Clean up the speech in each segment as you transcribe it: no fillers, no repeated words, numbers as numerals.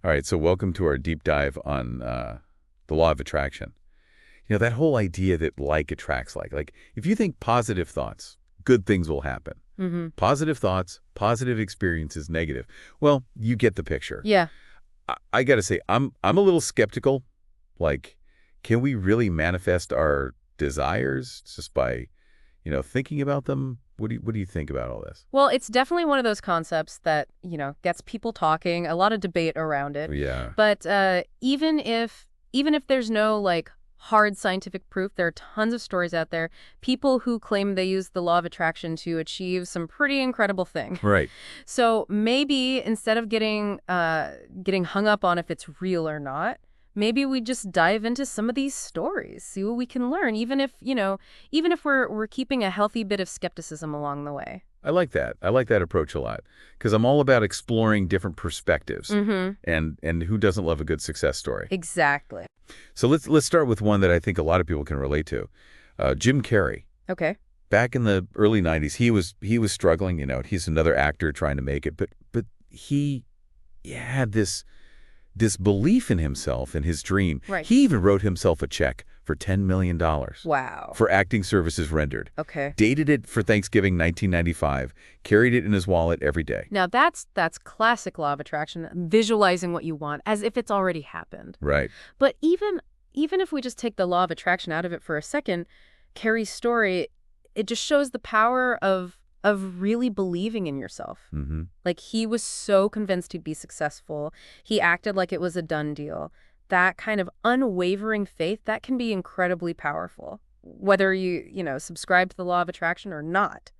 All right, so welcome to our deep dive on the law of attraction. That whole idea that like attracts like. Like, if you think positive thoughts, good things will happen. Mm-hmm. Positive thoughts, positive experiences, negative. Well, you get the picture. Yeah. I got to say, I'm a little skeptical. Like, can we really manifest our desires just by, thinking about them? What do you think about all this? Well, it's definitely one of those concepts that, gets people talking, a lot of debate around it. Yeah, But even if there's no like hard scientific proof, there are tons of stories out there, people who claim they use the law of attraction to achieve some pretty incredible thing. right. So maybe instead of getting hung up on if it's real or not, maybe we just dive into some of these stories, see what we can learn, even if we're keeping a healthy bit of skepticism along the way. I like that. I like that approach a lot because I'm all about exploring different perspectives, Mm-hmm. and who doesn't love a good success story? Exactly. So let's start with one that I think a lot of people can relate to. Jim Carrey. Okay. Back in the early '90s, he was struggling. He's another actor trying to make it, but he had this belief in himself and his dream. Right. He even wrote himself a check for $10 million Wow. for acting services rendered. Okay. Dated it for Thanksgiving 1995, carried it in his wallet every day. Now that's classic law of attraction, visualizing what you want as if it's already happened. Right. But even if we just take the law of attraction out of it for a second, Carrie's story, it just shows the power of really believing in yourself. Mm-hmm. Like he was so convinced he'd be successful. He acted like it was a done deal. That kind of unwavering faith, that can be incredibly powerful, whether you subscribe to the law of attraction or not.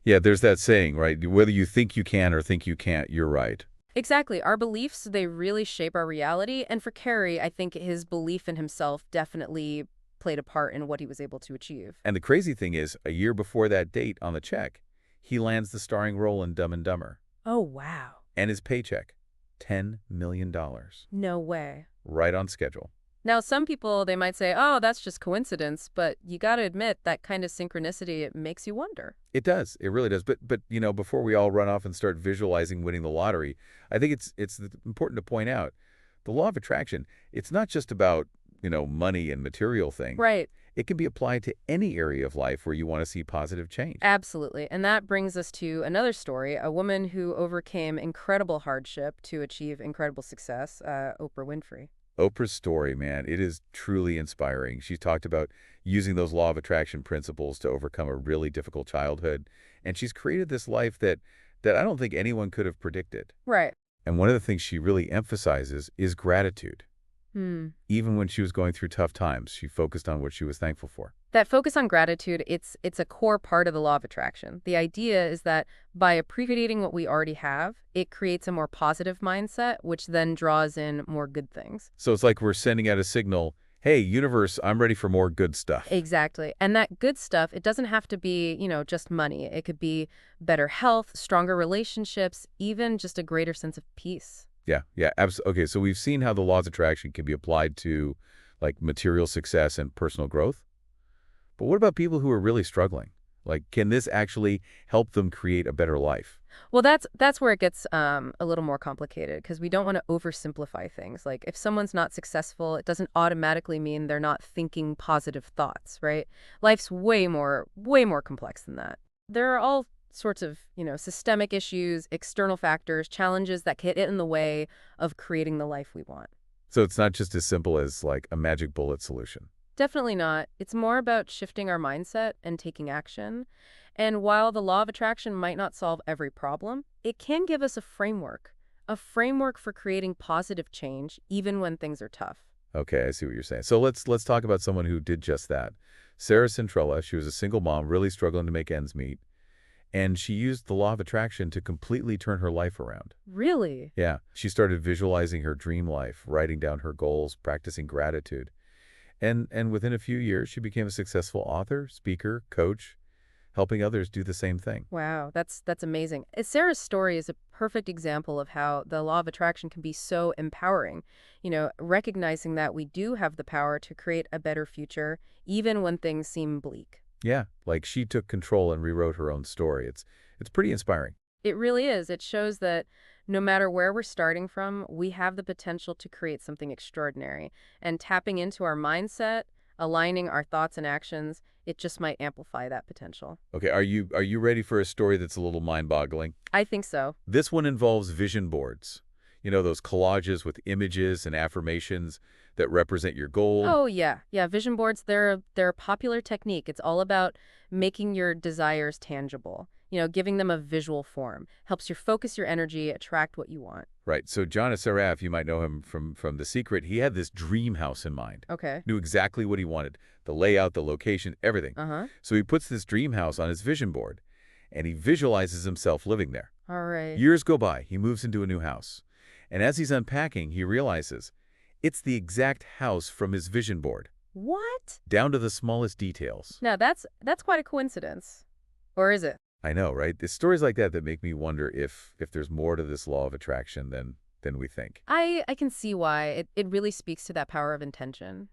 Yeah, there's that saying, right? Whether you think you can or think you can't, you're right. Exactly. Our beliefs, they really shape our reality. And for Carrie, I think his belief in himself definitely played a part in what he was able to achieve. And the crazy thing is, a year before that date on the check, he lands the starring role in Dumb and Dumber. Oh, wow. And his paycheck, $10 million. No way. Right on schedule. Now, some people, they might say, oh, that's just coincidence, but you got to admit that kind of synchronicity, it makes you wonder. It does. It really does. But before we all run off and start visualizing winning the lottery, I think it's important to point out the law of attraction. It's not just about, money and material things. Right. It can be applied to any area of life where you want to see positive change. Absolutely. And that brings us to another story, a woman who overcame incredible hardship to achieve incredible success, Oprah Winfrey. Oprah's story, man, it is truly inspiring. She talked about using those law of attraction principles to overcome a really difficult childhood, and she's created this life that I don't think anyone could have predicted. Right. And one of the things she really emphasizes is gratitude. Hmm. Even when she was going through tough times, she focused on what she was thankful for. That focus on gratitude, it's a core part of the law of attraction. The idea is that by appreciating what we already have, it creates a more positive mindset, which then draws in more good things. So it's like we're sending out a signal, hey, universe, I'm ready for more good stuff. Exactly. And that good stuff, it doesn't have to be, just money. It could be better health, stronger relationships, even just a greater sense of peace. Yeah, absolutely. Okay, so we've seen how the laws of attraction can be applied to like material success and personal growth. But what about people who are really struggling? Like, can this actually help them create a better life? Well, that's where it gets a little more complicated because we don't want to oversimplify things. Like if someone's not successful, it doesn't automatically mean they're not thinking positive thoughts, right? Life's way more complex than that. There are all sorts of, systemic issues, external factors, challenges that get in the way of creating the life we want. So it's not just as simple as like a magic bullet solution. Definitely not. It's more about shifting our mindset and taking action. And while the law of attraction might not solve every problem, it can give us a framework for creating positive change even when things are tough. Okay, I see what you're saying. So let's talk about someone who did just that. Sarah Centrella, she was a single mom, really struggling to make ends meet. And she used the law of attraction to completely turn her life around. Really? Yeah. She started visualizing her dream life, writing down her goals, practicing gratitude. And within a few years, she became a successful author, speaker, coach, helping others do the same thing. Wow, that's amazing. Sarah's story is a perfect example of how the law of attraction can be so empowering. Recognizing that we do have the power to create a better future, even when things seem bleak. Yeah, like she took control and rewrote her own story. It's pretty inspiring. It really is. It shows that No matter where we're starting from, we have the potential to create something extraordinary. And tapping into our mindset, aligning our thoughts and actions, it just might amplify that potential. Okay, are you ready for a story that's a little mind-boggling? I think so. This one involves vision boards. You know, those collages with images and affirmations that represent your goal. Oh yeah. Yeah, vision boards, they're a popular technique. It's all about making your desires tangible. Giving them a visual form. Helps you focus your energy, attract what you want. Right. So John Assaraf, you might know him from The Secret, he had this dream house in mind. Okay. Knew exactly what he wanted, the layout, the location, everything. Uh-huh. So he puts this dream house on his vision board, and he visualizes himself living there. All right. Years go by. He moves into a new house. And as he's unpacking, he realizes it's the exact house from his vision board, What? down to the smallest details. Now that's quite a coincidence. Or is it? I know, right? It's stories like that that make me wonder if there's more to this law of attraction than we think. I can see why. It really speaks to that power of intention,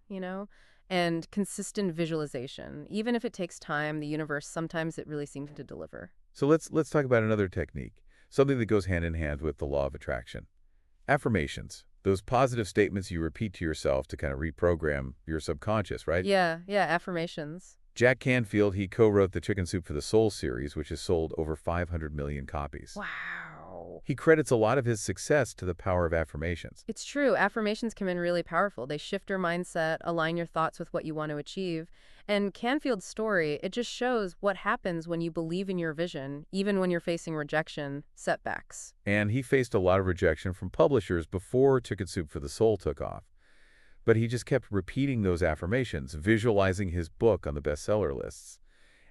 and consistent visualization. Even if it takes time, the universe, sometimes it really seems to deliver. So let's talk about another technique, something that goes hand in hand with the law of attraction. Affirmations. Those positive statements you repeat to yourself to kind of reprogram your subconscious, right? Yeah, yeah, affirmations. Jack Canfield, he co-wrote the Chicken Soup for the Soul series, which has sold over 500 million copies. Wow. He credits a lot of his success to the power of affirmations. It's true. Affirmations come in really powerful. They shift your mindset, align your thoughts with what you want to achieve. And Canfield's story, it just shows what happens when you believe in your vision, even when you're facing rejection, setbacks. And he faced a lot of rejection from publishers before Chicken Soup for the Soul took off. But he just kept repeating those affirmations, visualizing his book on the bestseller lists.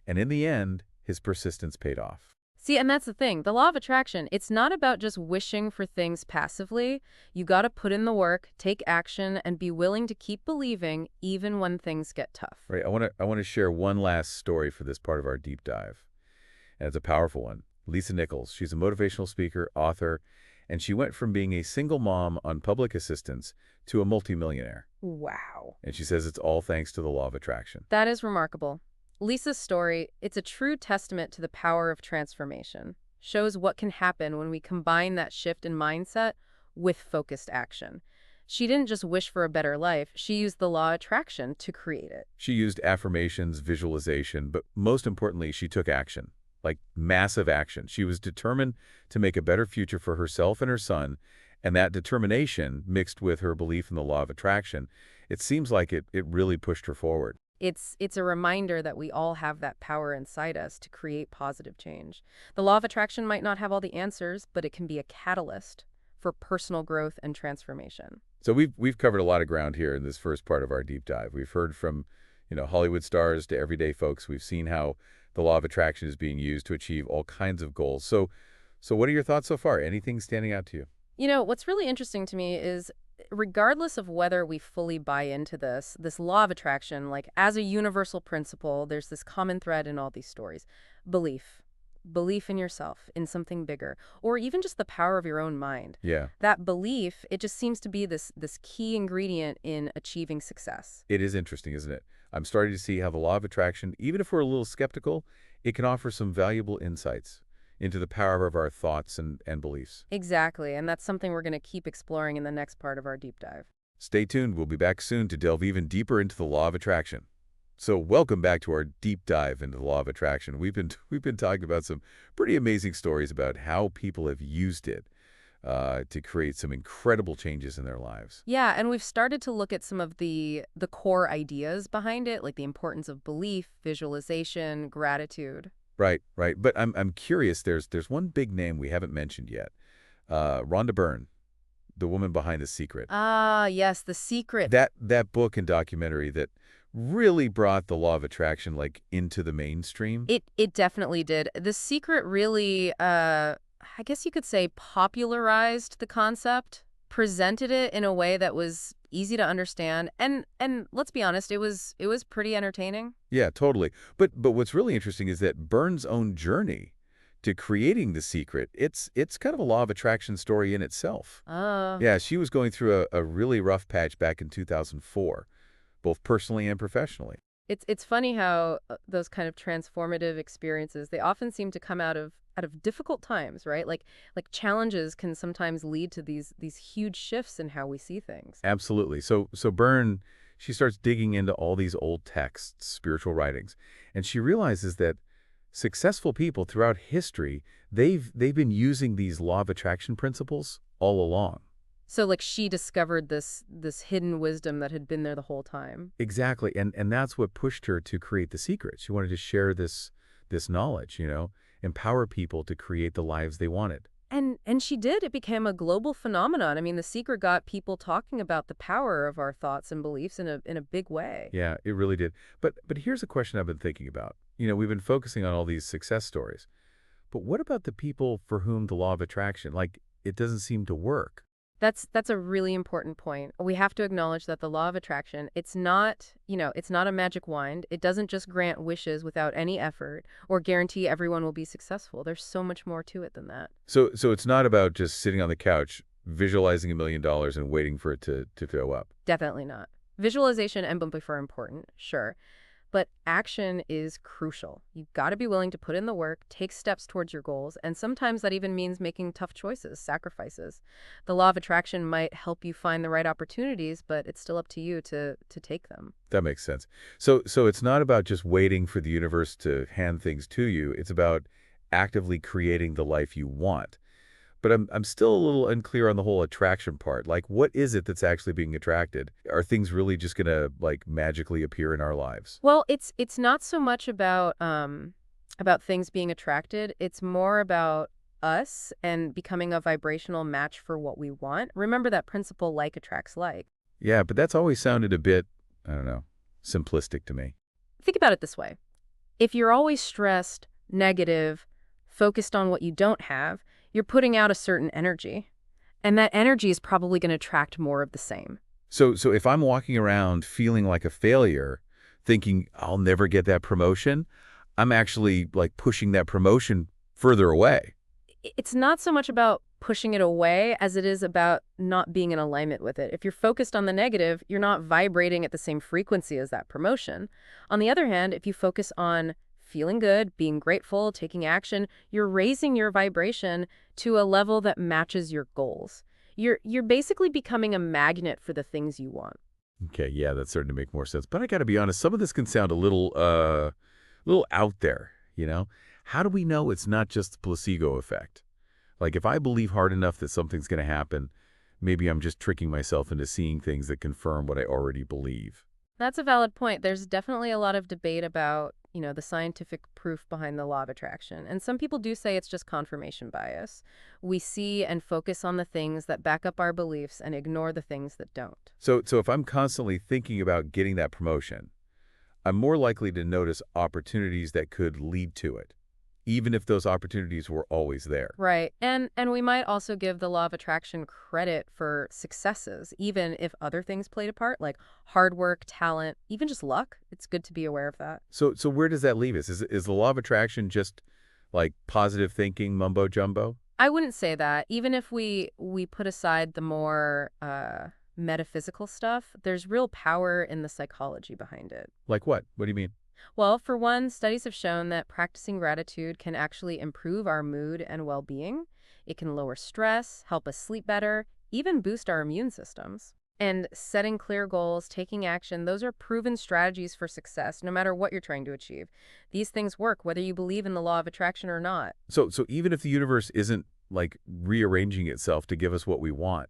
And in the end, his persistence paid off. See, and that's the thing. The law of attraction, it's not about just wishing for things passively. You got to put in the work, take action, and be willing to keep believing even when things get tough. Right. I want to share one last story for this part of our deep dive. And it's a powerful one. Lisa Nichols, she's a motivational speaker, author, and she went from being a single mom on public assistance to a multimillionaire. Wow. And she says it's all thanks to the law of attraction. That is remarkable. Lisa's story, it's a true testament to the power of transformation. Shows what can happen when we combine that shift in mindset with focused action. She didn't just wish for a better life, she used the law of attraction to create it. She used affirmations, visualization, but most importantly, she took action, like massive action. She was determined to make a better future for herself and her son, and that determination, mixed with her belief in the law of attraction, it seems like it really pushed her forward. It's a reminder that we all have that power inside us to create positive change. The law of attraction might not have all the answers, but it can be a catalyst for personal growth and transformation. So we've covered a lot of ground here in this first part of our deep dive. We've heard from, Hollywood stars to everyday folks. We've seen how the law of attraction is being used to achieve all kinds of goals. So what are your thoughts so far? Anything standing out to you? What's really interesting to me is regardless of whether we fully buy into this law of attraction, like as a universal principle, there's this common thread in all these stories. Belief. Belief in yourself, in something bigger, or even just the power of your own mind. Yeah, That belief, it just seems to be this key ingredient in achieving success. it is interesting, isn't it? I'm starting to see how the law of attraction, even if we're a little skeptical, it can offer some valuable insights into the power of our thoughts and beliefs. Exactly, and that's something we're going to keep exploring in the next part of our deep dive. Stay tuned. We'll be back soon to delve even deeper into the law of attraction. So welcome back to our deep dive into the law of attraction. We've been talking about some pretty amazing stories about how people have used it to create some incredible changes in their lives. Yeah, and we've started to look at some of the core ideas behind it, like the importance of belief, visualization, gratitude. Right, right. But I'm curious. There's one big name we haven't mentioned yet. Rhonda Byrne, the woman behind The Secret. Ah, yes, The Secret. That book and documentary that really brought the law of attraction like into the mainstream. It definitely did. The Secret really, I guess you could say, popularized the concept, presented it in a way that was easy to understand, and let's be honest, it was pretty entertaining. Yeah, totally. But what's really interesting is that Byrne's own journey to creating The Secret, it's kind of a law of attraction story in itself. Oh. Yeah, she was going through a really rough patch back in 2004, both personally and professionally. It's funny how those kind of transformative experiences, they often seem to come out of out of difficult times, right? Like challenges can sometimes lead to these huge shifts in how we see things. Absolutely. So Byrne, she starts digging into all these old texts, spiritual writings, and she realizes that successful people throughout history, they've been using these law of attraction principles all along. So like she discovered this hidden wisdom that had been there the whole time. Exactly. And that's what pushed her to create The Secret. She wanted to share this knowledge, empower people to create the lives they wanted. And she did. It became a global phenomenon. I mean, The Secret got people talking about the power of our thoughts and beliefs in a big way. Yeah, it really did. But here's a question I've been thinking about. We've been focusing on all these success stories. But what about the people for whom the law of attraction, like, it doesn't seem to work? That's a really important point. We have to acknowledge that the law of attraction, it's not a magic wand. It doesn't just grant wishes without any effort or guarantee everyone will be successful. There's so much more to it than that. So it's not about just sitting on the couch, visualizing $1 million and waiting for it to show up. Definitely not. Visualization and belief are important, sure. But action is crucial. You've got to be willing to put in the work, take steps towards your goals, and sometimes that even means making tough choices, sacrifices. The law of attraction might help you find the right opportunities, but it's still up to you to take them. That makes sense. So it's not about just waiting for the universe to hand things to you. It's about actively creating the life you want. But I'm still a little unclear on the whole attraction part. Like, what is it that's actually being attracted? Are things really just gonna like magically appear in our lives? Well, it's not so much about things being attracted. It's more about us and becoming a vibrational match for what we want. Remember that principle, like attracts like. Yeah, but that's always sounded a bit, I don't know, simplistic to me. Think about it this way. If you're always stressed, negative, focused on what you don't have, you're putting out a certain energy. And that energy is probably going to attract more of the same. So if I'm walking around feeling like a failure, thinking I'll never get that promotion, I'm actually like pushing that promotion further away. It's not so much about pushing it away as it is about not being in alignment with it. If you're focused on the negative, you're not vibrating at the same frequency as that promotion. On the other hand, if you focus on feeling good, being grateful, taking action, you're raising your vibration to a level that matches your goals. You're basically becoming a magnet for the things you want. Okay, yeah, that's starting to make more sense. But I got to be honest, some of this can sound a little out there. How do we know it's not just the placebo effect? Like, if I believe hard enough that something's going to happen, maybe I'm just tricking myself into seeing things that confirm what I already believe. That's a valid point. There's definitely a lot of debate about, the scientific proof behind the law of attraction. And some people do say it's just confirmation bias. We see and focus on the things that back up our beliefs and ignore the things that don't. So if I'm constantly thinking about getting that promotion, I'm more likely to notice opportunities that could lead to it, even if those opportunities were always there. Right. And we might also give the law of attraction credit for successes, even if other things played a part, like hard work, talent, even just luck. It's good to be aware of that. So where does that leave us? Is the law of attraction just like positive thinking mumbo jumbo? I wouldn't say that. Even if we put aside the more metaphysical stuff, there's real power in the psychology behind it. Like what? What do you mean? Well, for one, studies have shown that practicing gratitude can actually improve our mood and well-being. It can lower stress, help us sleep better, even boost our immune systems. And setting clear goals, taking action, those are proven strategies for success, no matter what you're trying to achieve. These things work, whether you believe in the law of attraction or not. So even if the universe isn't like rearranging itself to give us what we want,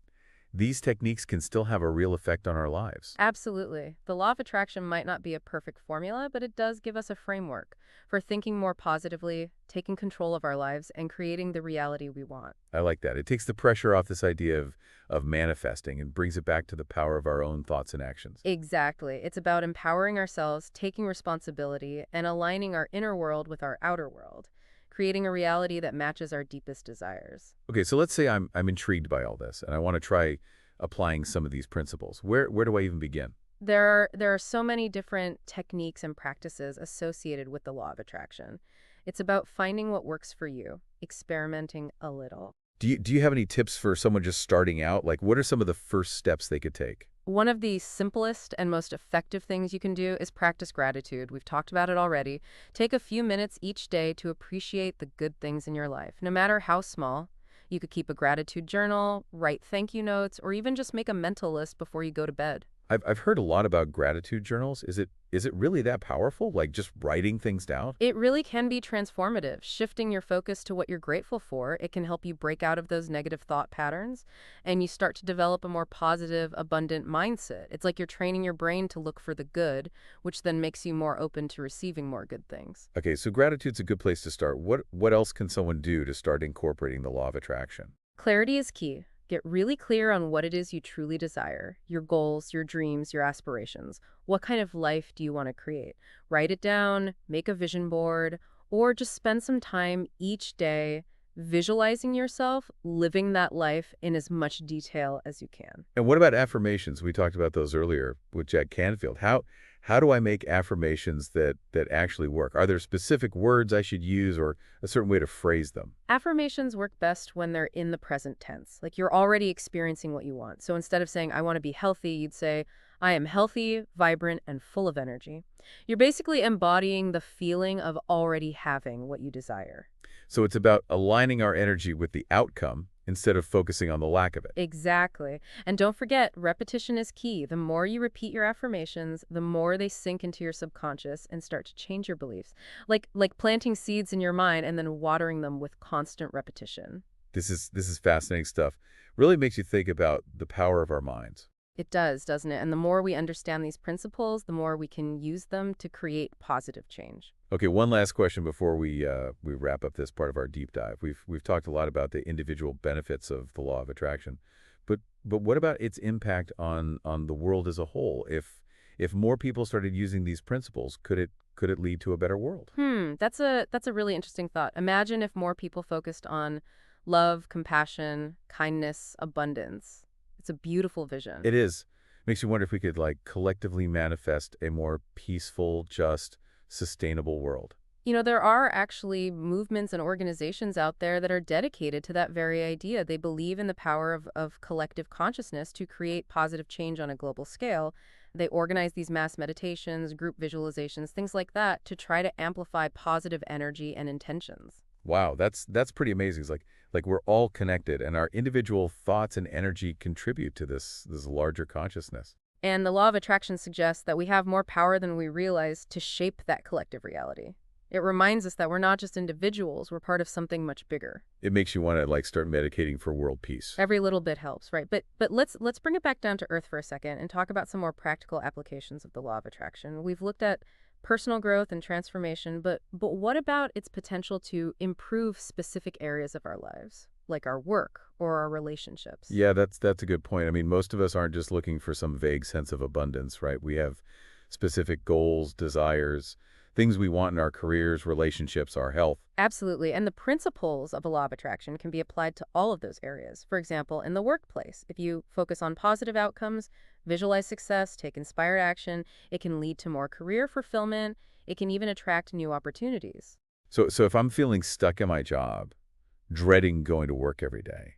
these techniques can still have a real effect on our lives. Absolutely. The law of attraction might not be a perfect formula, but it does give us a framework for thinking more positively, taking control of our lives, and creating the reality we want. I like that. It takes the pressure off this idea of manifesting and brings it back to the power of our own thoughts and actions. Exactly. It's about empowering ourselves, taking responsibility, and aligning our inner world with our outer world, creating a reality that matches our deepest desires. Okay, so let's say I'm intrigued by all this and I want to try applying some of these principles. Where do I even begin? There are so many different techniques and practices associated with the law of attraction. It's about finding what works for you, experimenting a little. Do you have any tips for someone just starting out? Like, what are some of the first steps they could take? One of the simplest and most effective things you can do is practice gratitude. We've talked about it already. Take a few minutes each day to appreciate the good things in your life, no matter how small. You could keep a gratitude journal, write thank you notes, or even just make a mental list before you go to bed. I've heard a lot about gratitude journals. Is it really that powerful? Like just writing things down? It really can be transformative. Shifting your focus to what you're grateful for, it can help you break out of those negative thought patterns and you start to develop a more positive, abundant mindset. It's like you're training your brain to look for the good, which then makes you more open to receiving more good things. Okay, so gratitude's a good place to start. What else can someone do to start incorporating the law of attraction? Clarity is key. Get really clear on what it is you truly desire, your goals, your dreams, your aspirations. What kind of life do you want to create? Write it down, make a vision board, or just spend some time each day visualizing yourself living that life in as much detail as you can. And what about affirmations? We talked about those earlier with Jack Canfield. How do I make affirmations that actually work? Are there specific words I should use or a certain way to phrase them? Affirmations work best when they're in the present tense, like you're already experiencing what you want. So instead of saying, I want to be healthy, you'd say, I am healthy, vibrant, and full of energy. You're basically embodying the feeling of already having what you desire. So it's about aligning our energy with the outcome instead of focusing on the lack of it. Exactly. And don't forget, repetition is key. The more you repeat your affirmations, the more they sink into your subconscious and start to change your beliefs. Like planting seeds in your mind and then watering them with constant repetition. This is fascinating stuff. Really makes you think about the power of our minds. It does, doesn't it? And the more we understand these principles, the more we can use them to create positive change. Okay, one last question before we wrap up this part of our deep dive. We've talked a lot about the individual benefits of the law of attraction, but what about its impact on the world as a whole? If more people started using these principles, could it lead to a better world? That's a really interesting thought. Imagine if more people focused on love, compassion, kindness, abundance. It's a beautiful vision. It is. Makes you wonder if we could like collectively manifest a more peaceful, just, sustainable world. There are actually movements and organizations out there that are dedicated to that very idea. They believe in the power of collective consciousness to create positive change on a global scale. They organize these mass meditations, group visualizations, things like that to try to amplify positive energy and intentions. Wow, that's pretty amazing. It's like we're all connected and our individual thoughts and energy contribute to this larger consciousness. And the law of attraction suggests that we have more power than we realize to shape that collective reality. It reminds us that we're not just individuals, we're part of something much bigger. It makes you want to like start meditating for world peace. Every little bit helps, right? But let's bring it back down to earth for a second and talk about some more practical applications of the law of attraction. We've looked at personal growth and transformation, but what about its potential to improve specific areas of our lives, like our work or our relationships? Yeah, that's a good point. I mean, most of us aren't just looking for some vague sense of abundance, right? We have specific goals, desires, things we want in our careers, relationships, our health. Absolutely. And the principles of the law of attraction can be applied to all of those areas. For example, in the workplace, if you focus on positive outcomes, visualize success, take inspired action, it can lead to more career fulfillment. It can even attract new opportunities. So if I'm feeling stuck in my job, dreading going to work every day,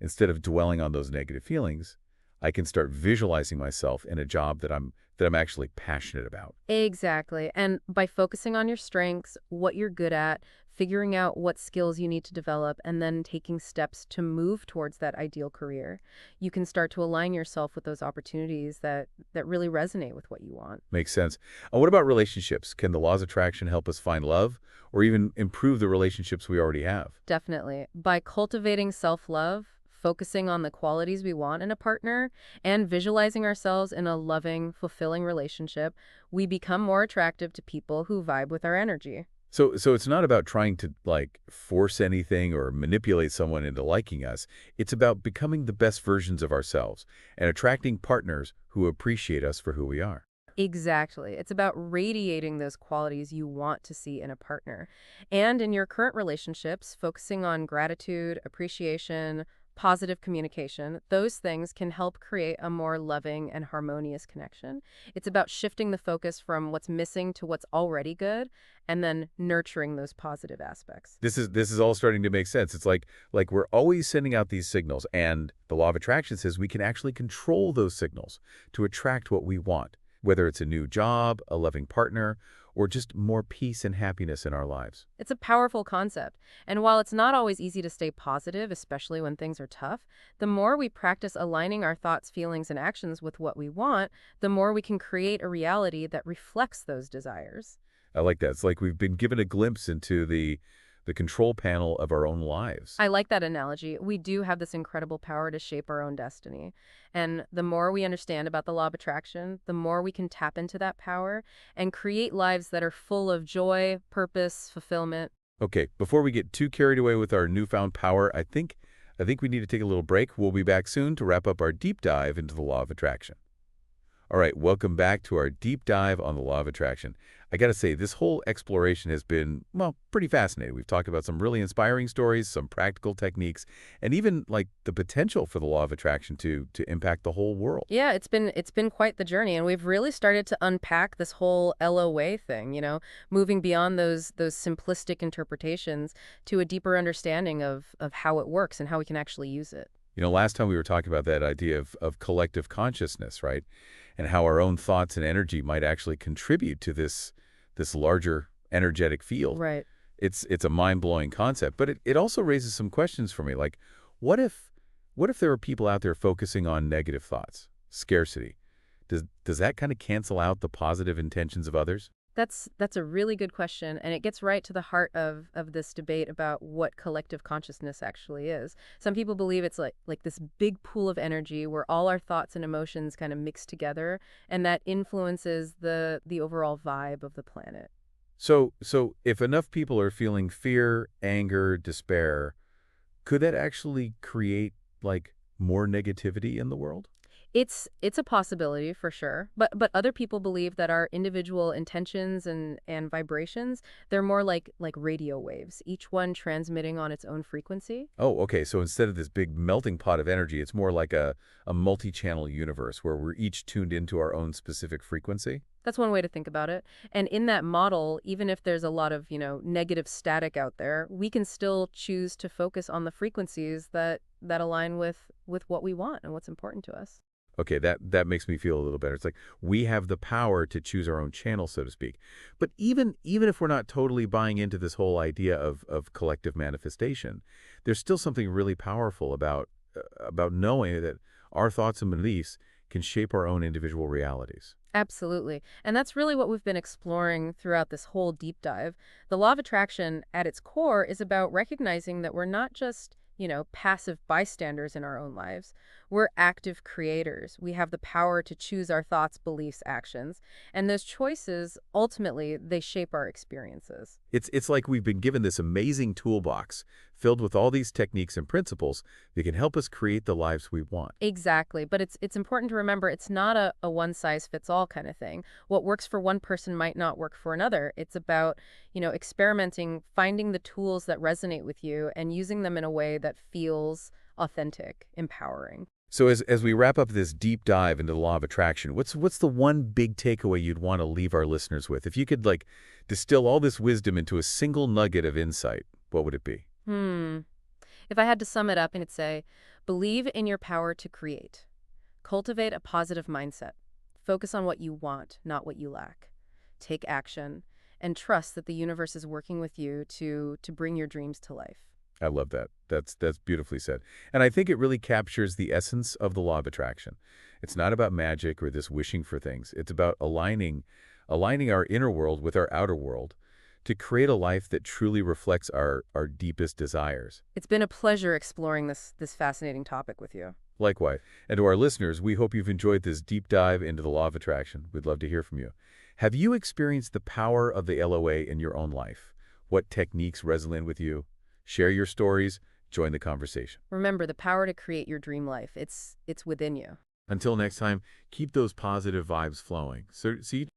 instead of dwelling on those negative feelings, I can start visualizing myself in a job that I'm actually passionate about. Exactly. And by focusing on your strengths, what you're good at, figuring out what skills you need to develop, and then taking steps to move towards that ideal career, you can start to align yourself with those opportunities that really resonate with what you want. Makes sense. What about relationships? Can the laws of attraction help us find love or even improve the relationships we already have? Definitely. By cultivating self-love, focusing on the qualities we want in a partner, and visualizing ourselves in a loving, fulfilling relationship, we become more attractive to people who vibe with our energy. So it's not about trying to like force anything or manipulate someone into liking us. It's about becoming the best versions of ourselves and attracting partners who appreciate us for who we are. Exactly. It's about radiating those qualities you want to see in a partner. And in your current relationships, focusing on gratitude, appreciation, positive communication, those things can help create a more loving and harmonious connection. It's about shifting the focus from what's missing to what's already good and then nurturing those positive aspects. This is all starting to make sense. It's like we're always sending out these signals, and the law of attraction says we can actually control those signals to attract what we want, whether it's a new job, a loving partner, or just more peace and happiness in our lives. It's a powerful concept. And while it's not always easy to stay positive, especially when things are tough, the more we practice aligning our thoughts, feelings, and actions with what we want, the more we can create a reality that reflects those desires. I like that. It's like we've been given a glimpse into the control panel of our own lives. I like that analogy. We do have this incredible power to shape our own destiny. And the more we understand about the law of attraction, the more we can tap into that power and create lives that are full of joy, purpose, fulfillment. Okay, before we get too carried away with our newfound power, I think we need to take a little break. We'll be back soon to wrap up our deep dive into the law of attraction. All right, welcome back to our deep dive on the law of attraction. I got to say, this whole exploration has been, well, pretty fascinating. We've talked about some really inspiring stories, some practical techniques, and even like the potential for the law of attraction to impact the whole world. Yeah, it's been quite the journey, and we've really started to unpack this whole LOA thing, moving beyond those simplistic interpretations to a deeper understanding of how it works and how we can actually use it. Last time we were talking about that idea of collective consciousness, right? And how our own thoughts and energy might actually contribute to this larger energetic field. Right. It's a mind-blowing concept, but it also raises some questions for me. Like, what if there are people out there focusing on negative thoughts, scarcity? Does that kind of cancel out the positive intentions of others? That's a really good question, and it gets right to the heart of this debate about what collective consciousness actually is. Some people believe it's like this big pool of energy where all our thoughts and emotions kind of mix together, and that influences the overall vibe of the planet. So if enough people are feeling fear, anger, despair, could that actually create like more negativity in the world? It's a possibility for sure, but other people believe that our individual intentions and vibrations, they're more like radio waves, each one transmitting on its own frequency. Oh, okay. So instead of this big melting pot of energy, it's more like a multi-channel universe where we're each tuned into our own specific frequency? That's one way to think about it. And in that model, even if there's a lot of, negative static out there, we can still choose to focus on the frequencies that align with what we want and what's important to us. Okay, that makes me feel a little better. It's like we have the power to choose our own channel, so to speak. But even if we're not totally buying into this whole idea of collective manifestation, there's still something really powerful about knowing that our thoughts and beliefs can shape our own individual realities. Absolutely. And that's really what we've been exploring throughout this whole deep dive. The law of attraction at its core is about recognizing that we're not just, passive bystanders in our own lives. We're active creators. We have the power to choose our thoughts, beliefs, actions, and those choices, ultimately, they shape our experiences. It's like we've been given this amazing toolbox filled with all these techniques and principles that can help us create the lives we want. Exactly. But it's important to remember it's not a one-size-fits-all kind of thing. What works for one person might not work for another. It's about, experimenting, finding the tools that resonate with you and using them in a way that feels authentic, empowering. So as we wrap up this deep dive into the law of attraction, what's the one big takeaway you'd want to leave our listeners with? If you could like distill all this wisdom into a single nugget of insight, what would it be? Hmm. If I had to sum it up, I'd say, believe in your power to create. Cultivate a positive mindset. Focus on what you want, not what you lack. Take action and trust that the universe is working with you to bring your dreams to life. I love that. That's beautifully said. And I think it really captures the essence of the law of attraction. It's not about magic or this wishing for things. It's about aligning our inner world with our outer world to create a life that truly reflects our deepest desires. It's been a pleasure exploring this fascinating topic with you. Likewise. And to our listeners, we hope you've enjoyed this deep dive into the law of attraction. We'd love to hear from you. Have you experienced the power of the LOA in your own life? What techniques resonate with you? Share your stories. Join the conversation. Remember, the power to create your dream life, it's within you. Until next time, keep those positive vibes flowing. So, see